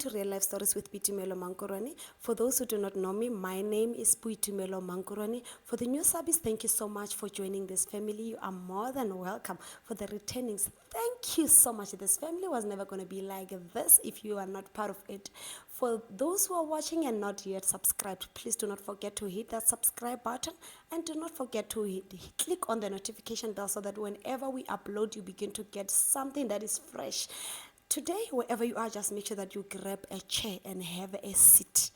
to Real Life Stories with Boitumelo Mankuroane. For those who do not know me, my name is Boitumelo Mankuroane. For the new subbies, thank you so much for joining this family. You are more than welcome. For the returnings, thank you so much. This family was never going to be like this if you are not part of it. For those who are watching and not yet subscribed, please do not forget to hit that subscribe button and do not forget to click on the notification bell so that whenever we upload, you begin to get something that is fresh. Today, wherever you are, just make sure that you grab a chair and have a seat.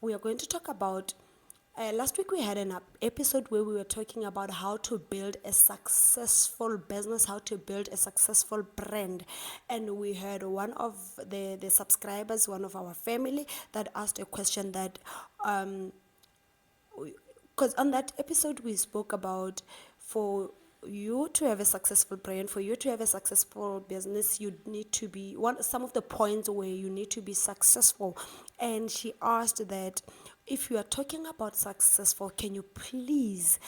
We are going to talk about, last week we had an episode where we were talking about how to build a successful business, how to build a successful brand. And we had one of the subscribers, one of our family, that asked a question that, because on that episode we spoke about, for you to have a successful brand, for you to have a successful business, you need to be some of the points where you need to be successful. And she asked that if you are talking about successful, can you please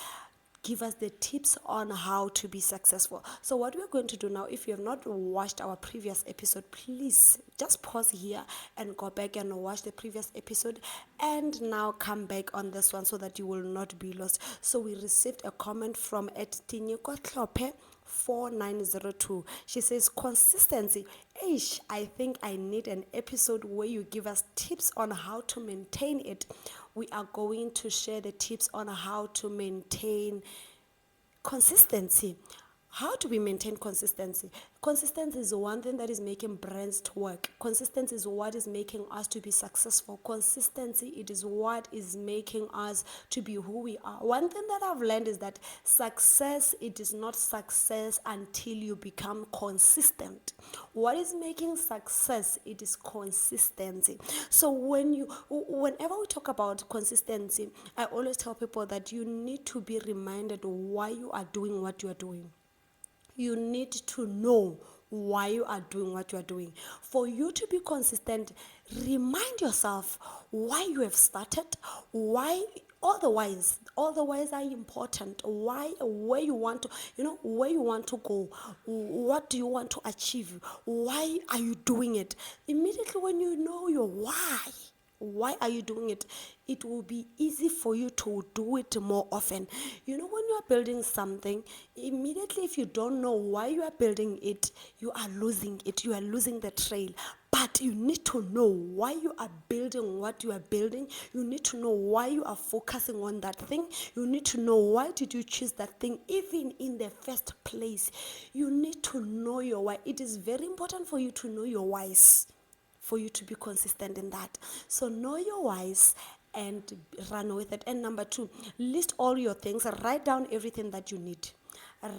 give us the tips on how to be successful. So what we're going to do now, if you have not watched our previous episode, please just pause here and go back and watch the previous episode and now come back on this one so that you will not be lost. So we received a comment from @Tinyiko 4902. She says, consistency. I think I need an episode where you give us tips on how to maintain it. We are going to share the tips on how to maintain consistency. How do we maintain consistency? Consistency is one thing that is making brands to work. Consistency is what is making us to be successful. Consistency, it is what is making us to be who we are. One thing that I've learned is that success, it is not success until you become consistent. What is making success? It is consistency. So whenever we talk about consistency, I always tell people that you need to be reminded why you are doing what you are doing. You need to know why you are doing what you are doing. For you to be consistent, remind yourself why you have started, why all the whys are important, where you want to go, what do you want to achieve, why are you doing it. Immediately when you know your why are you doing it, it will be easy for you to do it more often. When you are building something, immediately if you don't know why you are building it, you are losing it, you are losing the trail. But you need to know why you are building what you are building. You need to know why you are focusing on that thing. You need to know why did you choose that thing even in the first place. You need to know your why. It is very important for you to know your whys, for you to be consistent in that. So know your whys and run with it. And number 2, list all your things. Write down everything that you need.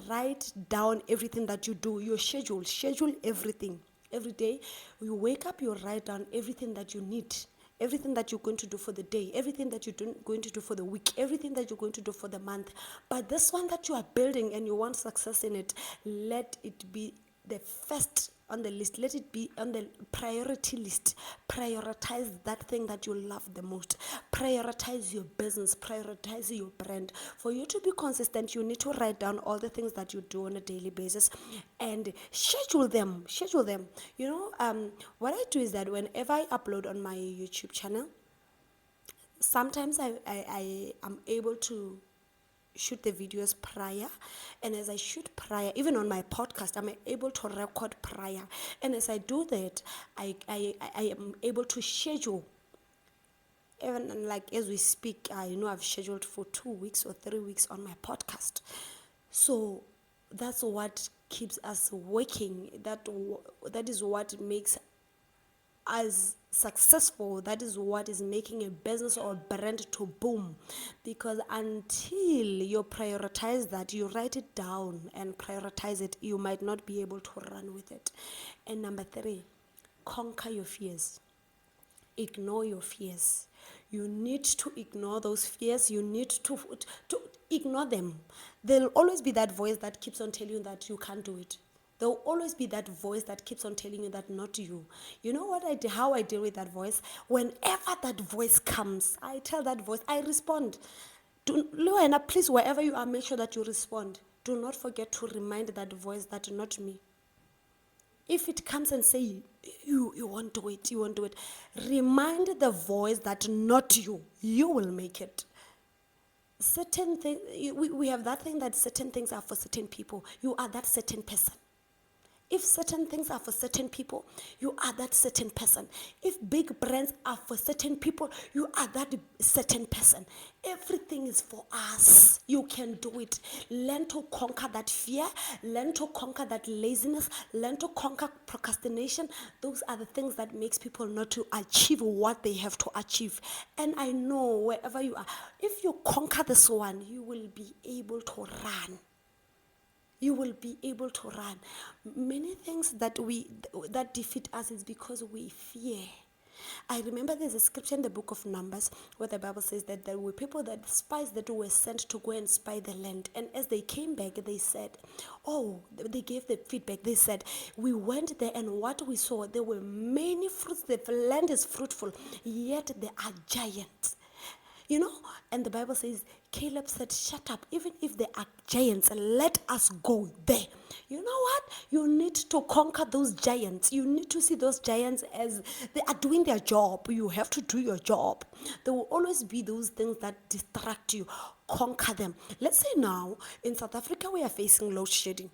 Write down everything that you do. Your schedule everything. Every day you wake up, you write down everything that you need, everything that you're going to do for the day, everything that you're going to do for the week, everything that you're going to do for the month. But this one that you are building and you want success in it, let it be the first on the list. Let it be on the priority list. Prioritize that thing that you love the most. Prioritize your business. Prioritize your brand. For you to be consistent, you need to write down all the things that you do on a daily basis and schedule them. What I do is that whenever I upload on my YouTube channel, sometimes I am able to shoot the videos prior, and as I shoot prior, even on my podcast, I'm able to record prior, and as I do that, I am able to schedule. Even like as we speak, I've scheduled for 2 weeks or 3 weeks on my podcast. So that's what keeps us working. That is what makes as successful. That is what is making a business or a brand to boom. Because until you prioritize that, you write it down and prioritize it, you might not be able to run with it. And number 3, conquer your fears. Ignore your fears. You need to ignore those fears. You need to ignore them. There'll always be that voice that keeps on telling you that you can't do it. There will always be that voice that keeps on telling you that not you. You know what I do? How I deal with that voice? Whenever that voice comes, I tell that voice, I respond. Luana, please, wherever you are, make sure that you respond. Do not forget to remind that voice that not me. If it comes and say, you won't do it, you won't do it, remind the voice that not you, you will make it. Certain things, we have that thing that certain things are for certain people. You are that certain person. If certain things are for certain people, you are that certain person. If big brands are for certain people, you are that certain person. Everything is for us. You can do it. Learn to conquer that fear. Learn to conquer that laziness. Learn to conquer procrastination. Those are the things that makes people not to achieve what they have to achieve. And I know wherever you are, if you conquer this one, you will be able to run. You will be able to run. Many things that defeat us is because we fear. I remember there's a scripture in the book of Numbers where the Bible says that there were people, that spies that were sent to go and spy the land, and as they came back they said, they gave the feedback. They said, we went there and what we saw, there were many fruits, the land is fruitful, yet there are giants. And the Bible says, Caleb said, shut up, even if there are giants, let us go there. You know what? You need to conquer those giants. You need to see those giants as they are doing their job. You have to do your job. There will always be those things that distract you. Conquer them. Let's say now, in South Africa, we are facing load shedding.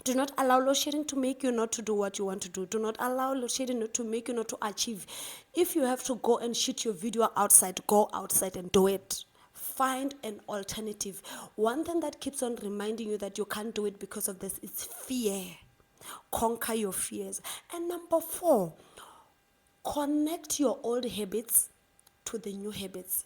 Do not allow load shedding to make you not to do what you want to do. Do not allow load shedding to make you not to achieve. If you have to go and shoot your video outside, go outside and do it. Find an alternative. One thing that keeps on reminding you that you can't do it because of this is fear. Conquer your fears. And number 4, connect your old habits to the new habits.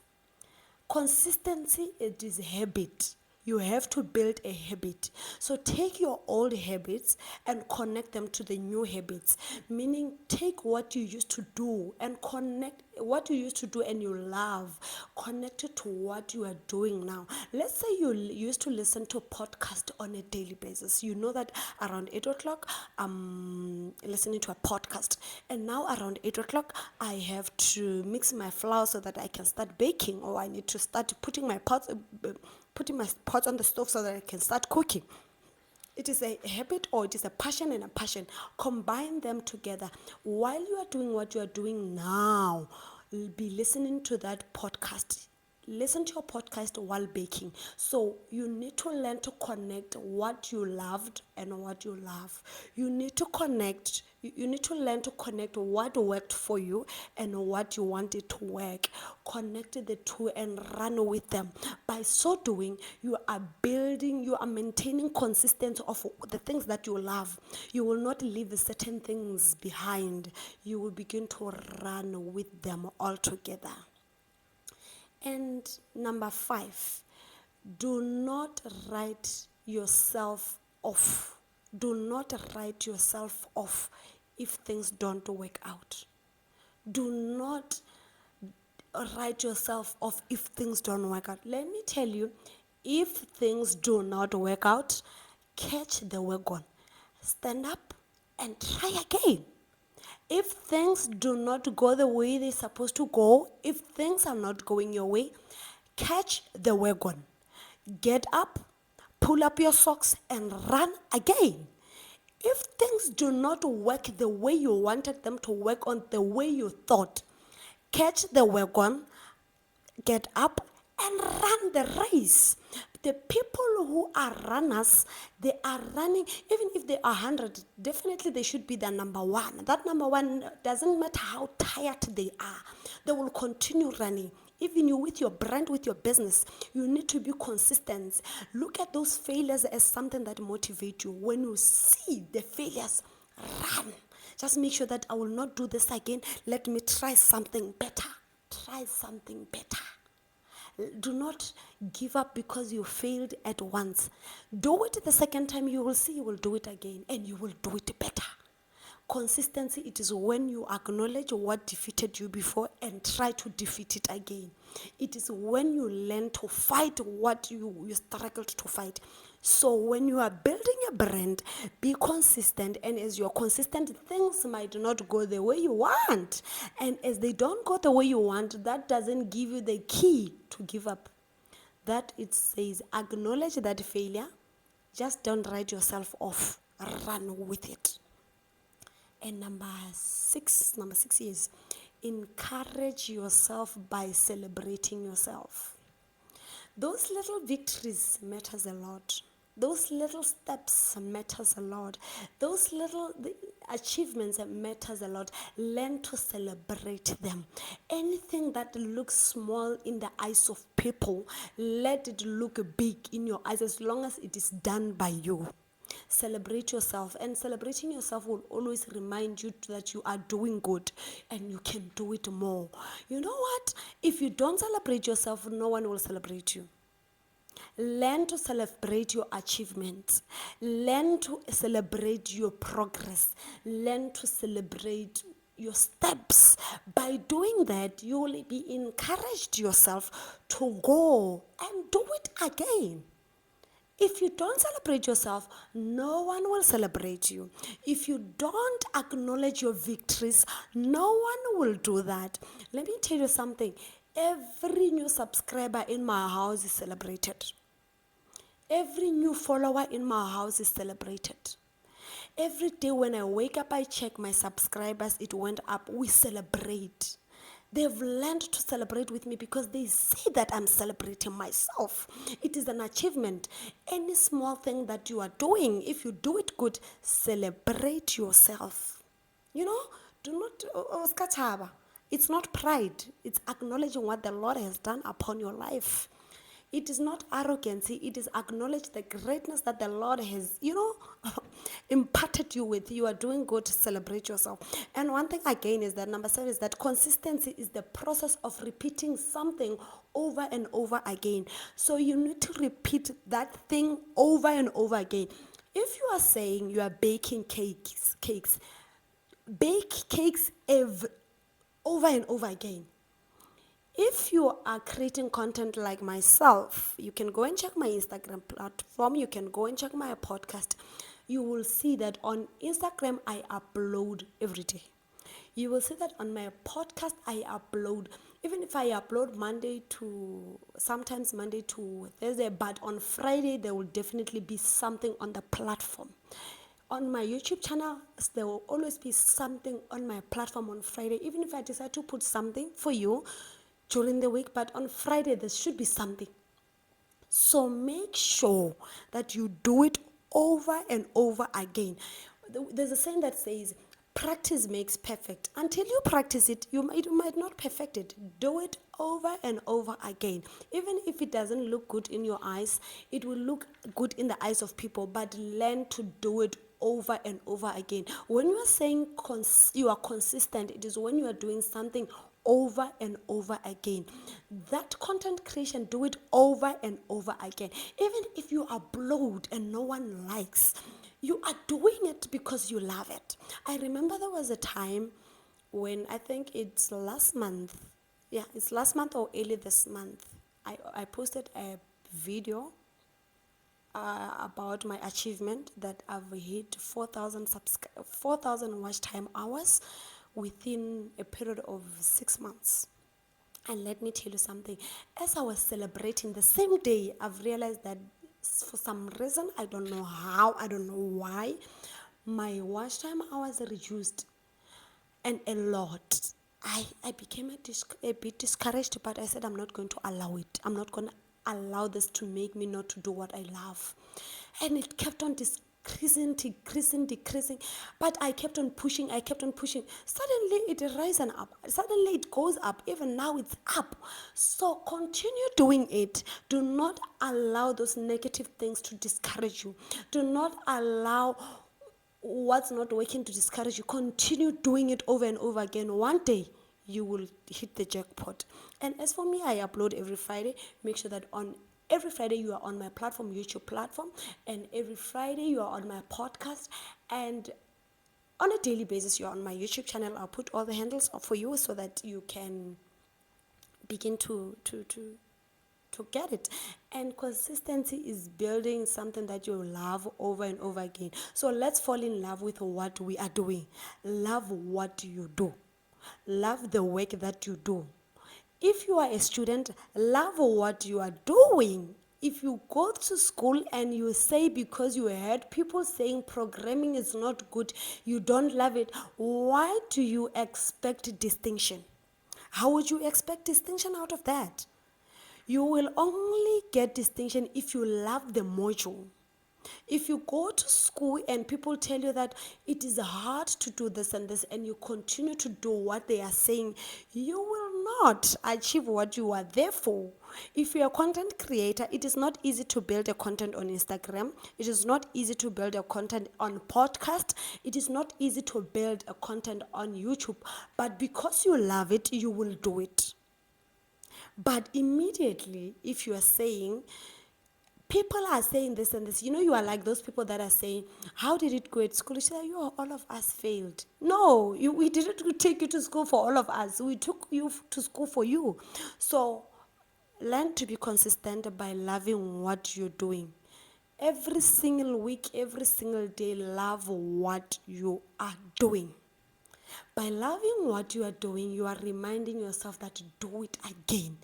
Consistency, it is habit. You have to build a habit. So take your old habits and connect them to the new habits. Meaning, take what you used to do and connect what you used to do and you love. Connect it to what you are doing now. Let's say you used to listen to a podcast on a daily basis. You know that around 8 o'clock, I'm listening to a podcast. And now around 8 o'clock, I have to mix my flour so that I can start baking, or I need to start putting my pots on the stove so that I can start cooking. It is a habit, or it is a passion and a passion. Combine them together. While you are doing what you are doing now, be listening to that podcast. Listen to your podcast while baking. So you need to learn to connect what you loved and what you love. You need to learn to connect what worked for you and what you wanted to work. Connect the two and run with them. By so doing, you are maintaining consistency of the things that you love. You will not leave certain things behind. You will begin to run with them all together. And number 5, do not write yourself off. Do not write yourself off if things don't work out. Do not write yourself off if things don't work out. Let me tell you, if things do not work out, catch the wagon. Stand up and try again. If things do not go the way they're supposed to go, if things are not going your way, catch the wagon. Get up, pull up your socks, and run again. If things do not work the way you wanted them to work, on the way you thought, catch the wagon, get up, and run the race. The people who are runners, they are running, even if they are 100, definitely they should be the number 1. That number 1, doesn't matter how tired they are, they will continue running. Even you with your brand, with your business, you need to be consistent. Look at those failures as something that motivates you. When you see the failures, run. Just make sure that I will not do this again. Let me try something better. Try something better. Do not give up because you failed at once. Do it the second time, you will see you will do it again and you will do it better. Consistency, it is when you acknowledge what defeated you before and try to defeat it again. It is when you learn to fight what you struggled to fight. So when you are building a brand, be consistent, and as you're consistent, things might not go the way you want. And as they don't go the way you want, that doesn't give you the key to give up. That it says, acknowledge that failure, just don't write yourself off, run with it. And number six is encourage yourself by celebrating yourself. Those little victories matters a lot. Those little steps matters a lot. Those little achievements matters a lot. Learn to celebrate them. Anything that looks small in the eyes of people, let it look big in your eyes as long as it is done by you. Celebrate yourself, and celebrating yourself will always remind you that you are doing good and you can do it more. You know what? If you don't celebrate yourself, no one will celebrate you. Learn to celebrate your achievements. Learn to celebrate your progress. Learn to celebrate your steps. By doing that, you will be encouraged yourself to go and do it again. If you don't celebrate yourself, no one will celebrate you. If you don't acknowledge your victories, no one will do that. Let me tell you something. Every new subscriber in my house is celebrated. Every new follower in my house is celebrated. Every day when I wake up, I check my subscribers, it went up. We celebrate. They've learned to celebrate with me because they see that I'm celebrating myself. It is an achievement. Any small thing that you are doing, if you do it good, celebrate yourself. You know, do not, it's not pride. It's acknowledging what the Lord has done upon your life. It is not arrogancy. It is acknowledge the greatness that the Lord has, imparted you with. You are doing good to celebrate yourself. And one thing again is that number 7 is that consistency is the process of repeating something over and over again. So you need to repeat that thing over and over again. If you are saying you are baking cakes, bake cakes over and over again. If you are creating content like myself, you can go and check my Instagram platform. You can go and check my podcast. You will see that on Instagram, I upload every day. You will see that on my podcast, I upload. Even if I upload sometimes Monday to Thursday, but on Friday, there will definitely be something on the platform. On my YouTube channel, there will always be something on my platform on Friday. Even if I decide to put something for you during the week, but on Friday there should be something. So make sure that you do it over and over again. There's a saying that says practice makes perfect. Until you practice it, you might not perfect it. Do it over and over again. Even if it doesn't look good in your eyes, it will look good in the eyes of people, but learn to do it over and over again. When you are saying you are consistent, it is when you are doing something over and over again. That content creation, do it over and over again. Even if you upload and no one likes, you are doing it because you love it. I remember there was a time when, I think it's last month, it's last month or early this month, I posted a video about my achievement that I've hit 4,000 watch time hours within a period of 6 months. And let me tell you something. As I was celebrating the same day, I've realized that for some reason, I don't know how, I don't know why, my watch time hours reduced, and a lot. I became a bit discouraged, but I said I'm not going to allow it. I'm not going to allow this to make me not to do what I love. And it kept on decreasing. But I kept on pushing. Suddenly it rises up. Suddenly it goes up. Even now it's up. So continue doing it. Do not allow those negative things to discourage you. Do not allow what's not working to discourage you. Continue doing it over and over again. One day you will hit the jackpot. And as for me, I upload every Friday. Make sure that on every Friday you are on my platform, YouTube platform, and every Friday you are on my podcast, and on a daily basis you're on my YouTube channel. I'll put all the handles up for you so that you can begin to get it. And consistency is building something that you love over and over again. So let's fall in love with what we are doing. Love what you do. Love the work that you do. If you are a student, love what you are doing. If you go to school and you say because you heard people saying programming is not good, you don't love it, why do you expect distinction? How would you expect distinction out of that? You will only get distinction if you love the module. If you go to school and people tell you that it is hard to do this and you continue to do what they are saying, you will not achieve what you are there for. If you're a content creator, it is not easy to build a content on Instagram. It is not easy to build a content on podcast. It is not easy to build a content on YouTube. But because you love it, you will do it. But immediately, if you are saying, people are saying this and this, you are like those people that are saying, how did it go at school? You say, all of us failed. No, we didn't take you to school for all of us. We took you to school for you. So learn to be consistent by loving what you're doing. Every single week, every single day, love what you are doing. By loving what you are doing, you are reminding yourself that do it again.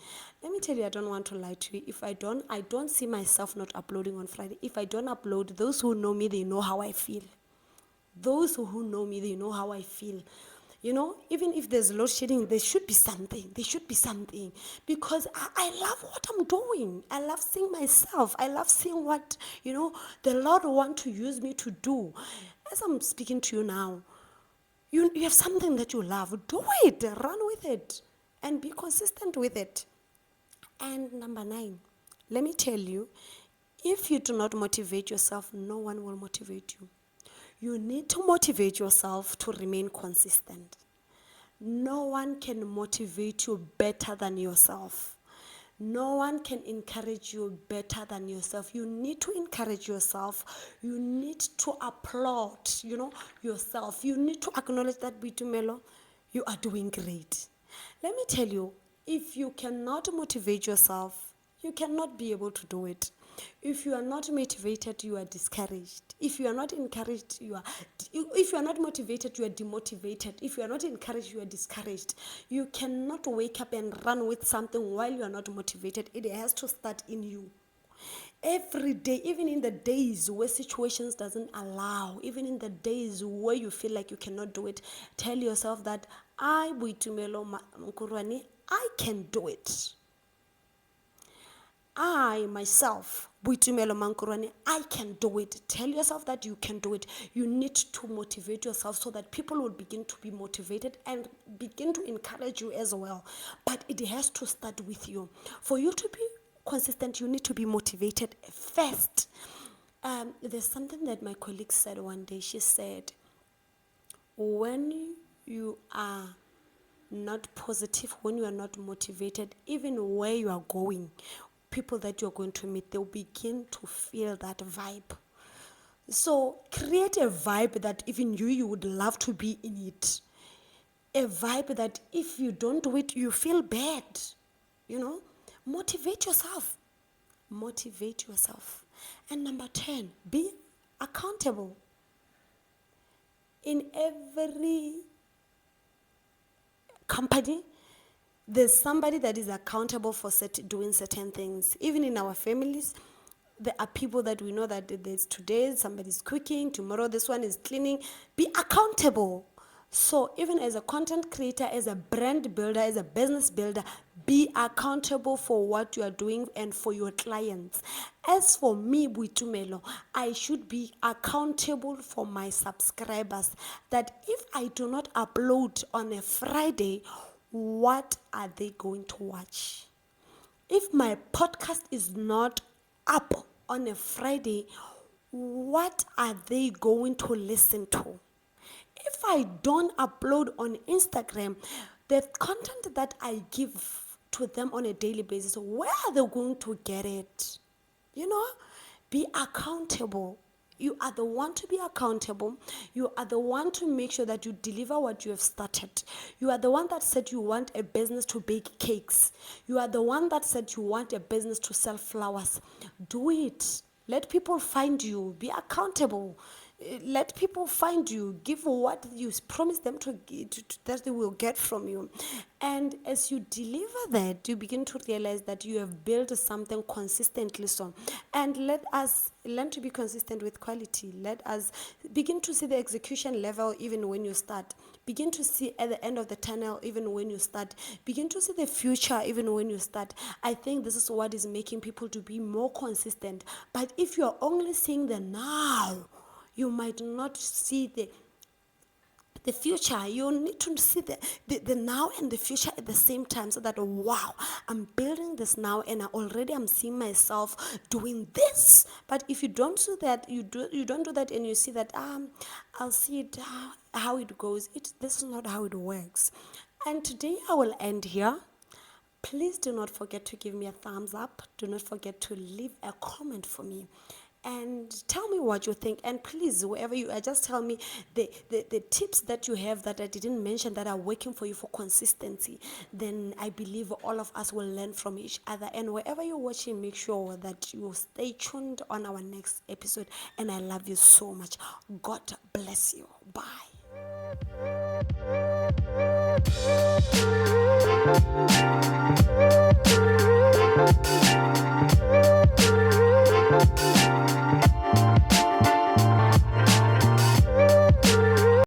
Let me tell you, I don't want to lie to you. If I don't see myself not uploading on Friday. If I don't upload, those who know me, they know how I feel. Those who know me, they know how I feel. Even if there's load shedding, there should be something. There should be something. Because I love what I'm doing. I love seeing myself. I love seeing what, the Lord want to use me to do. As I'm speaking to you now, you have something that you love. Do it. Run with it. And be consistent with it. And number 9, let me tell you, if you do not motivate yourself, no one will motivate you. You need to motivate yourself to remain consistent. No one can motivate you better than yourself. No one can encourage you better than yourself. You need to encourage yourself. You need to applaud, yourself. You need to acknowledge that, Boitumelo, you are doing great. Let me tell you, if you cannot motivate yourself, you cannot be able to do it. If you are not motivated, you are discouraged. If you are not encouraged, if you are not motivated, you are demotivated. If you are not encouraged, you are discouraged. You cannot wake up and run with something while you are not motivated. It has to start in you. Every day, even in the days where situations doesn't allow, even in the days where you feel like you cannot do it, tell yourself that I, Boitumelo Mankuroane, I can do it. I, myself, Boitumelo Mankuroane, I can do it. Tell yourself that you can do it. You need to motivate yourself so that people will begin to be motivated and begin to encourage you as well. But it has to start with you. For you to be consistent, you need to be motivated first. There's something that my colleague said one day. She said, when you are not positive, when you are not motivated, even where you are going, people that you're going to meet, they'll begin to feel that vibe. So create a vibe that even you would love to be in it. A vibe that if you don't do it, you feel bad. Motivate yourself. Motivate yourself. And number 10, be accountable. In every company, there's somebody that is accountable for doing certain things. Even in our families, there are people that we know that there's today somebody's cooking, tomorrow this one is cleaning. Be accountable. So even as a content creator, as a brand builder, as a business builder, be accountable for what you are doing and for your clients. As for me, Boitumelo, I should be accountable for my subscribers, that if I do not upload on a Friday, what are they going to watch? If my podcast is not up on a Friday, what are they going to listen to? If I don't upload on Instagram, the content that I give to them on a daily basis, where are they going to get it? Be accountable. You are the one to be accountable. You are the one to make sure that you deliver what you have started. You are the one that said you want a business to bake cakes. You are the one that said you want a business to sell flowers. Do it. Let people find you. Be accountable. Let people find you. Give what you promise them that they will get from you. And as you deliver that, you begin to realize that you have built something consistently so. And let us learn to be consistent with quality. Let us begin to see the execution level even when you start. Begin to see at the end of the tunnel even when you start. Begin to see the future even when you start. I think this is what is making people to be more consistent. But if you're only seeing the now, you might not see the future. You need to see the now and the future at the same time, so that, wow, I'm building this now and I'm seeing myself doing this. But if you don't do that, you don't do that, and you see that I'll see it how it goes. This is not how it works. And today I will end here. Please do not forget to give me a thumbs up. Do not forget to leave a comment for me. And tell me what you think. And please, wherever you are, just tell me the tips that you have that I didn't mention that are working for you for consistency. Then I believe all of us will learn from each other. And wherever you're watching, make sure that you stay tuned on our next episode. And I love you so much. God bless you. Bye.